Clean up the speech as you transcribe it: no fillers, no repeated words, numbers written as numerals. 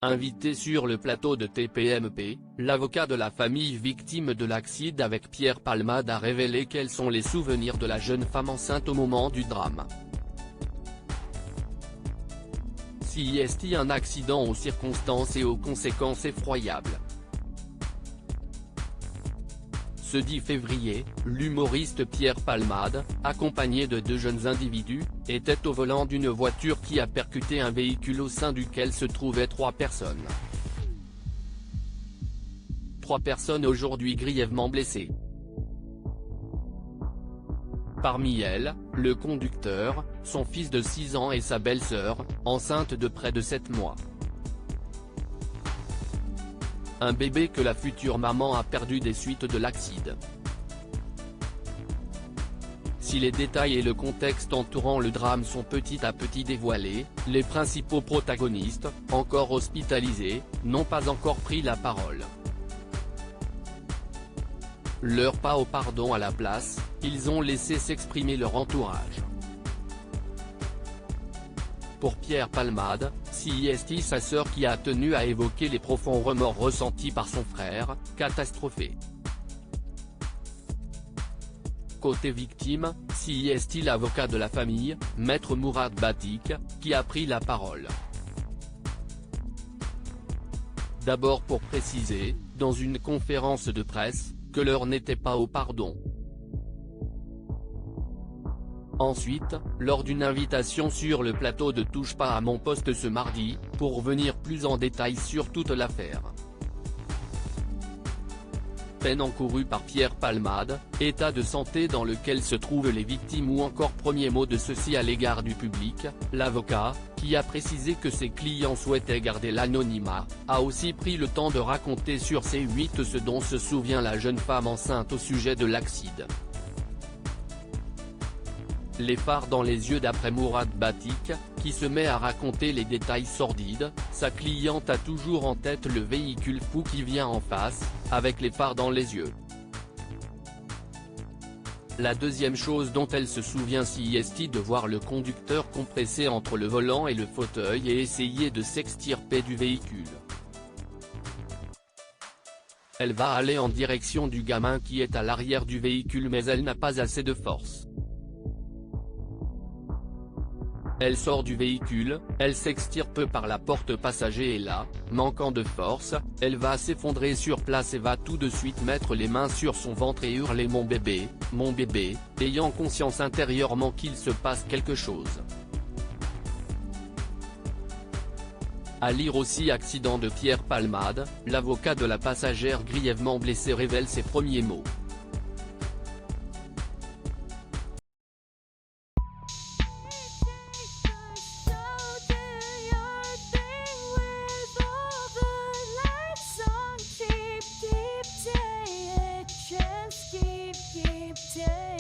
Invité sur le plateau de TPMP, l'avocat de la famille victime de l'accident avec Pierre Palmade a révélé quels sont les souvenirs de la jeune femme enceinte au moment du drame. Si est-il un accident aux circonstances et aux conséquences effroyables. Ce 10 février, l'humoriste Pierre Palmade, accompagné de deux jeunes individus, était au volant d'une voiture qui a percuté un véhicule au sein duquel se trouvaient 3 personnes. 3 personnes aujourd'hui grièvement blessées. Parmi elles, le conducteur, son fils de 6 ans et sa belle-sœur, enceinte de près de 7 mois. Un bébé que la future maman a perdu des suites de l'accident. Si les détails et le contexte entourant le drame sont petit à petit dévoilés, les principaux protagonistes, encore hospitalisés, n'ont pas encore pris la parole. Leur pas au pardon à la place, ils ont laissé s'exprimer leur entourage. Pour Pierre Palmade, c'est sa sœur qui a tenu à évoquer les profonds remords ressentis par son frère, catastrophé. Côté victime, c'est l'avocat de la famille, Maître Mourad Batik, qui a pris la parole. D'abord pour préciser, dans une conférence de presse, que l'heure n'était pas au pardon. Ensuite, lors d'une invitation sur le plateau de Touche pas à mon poste ce mardi, pour venir plus en détail sur toute l'affaire. Peine encourue par Pierre Palmade, état de santé dans lequel se trouvent les victimes ou encore premier mot de ceci à l'égard du public, l'avocat, qui a précisé que ses clients souhaitaient garder l'anonymat, a aussi pris le temps de raconter sur C8 ce dont se souvient la jeune femme enceinte au sujet de l'accident. Les phares dans les yeux d'après Mourad Batik, qui se met à raconter les détails sordides, sa cliente a toujours en tête le véhicule fou qui vient en face, avec les phares dans les yeux. La deuxième chose dont elle se souvient c'est de voir le conducteur compressé entre le volant et le fauteuil et essayer de s'extirper du véhicule. Elle va aller en direction du gamin qui est à l'arrière du véhicule mais elle n'a pas assez de force. Elle sort du véhicule, elle s'extirpe par la porte passager et là, manquant de force, elle va s'effondrer sur place et va tout de suite mettre les mains sur son ventre et hurler mon bébé, ayant conscience intérieurement qu'il se passe quelque chose. À lire aussi accident de Pierre Palmade, l'avocat de la passagère grièvement blessée révèle ses premiers mots. Keep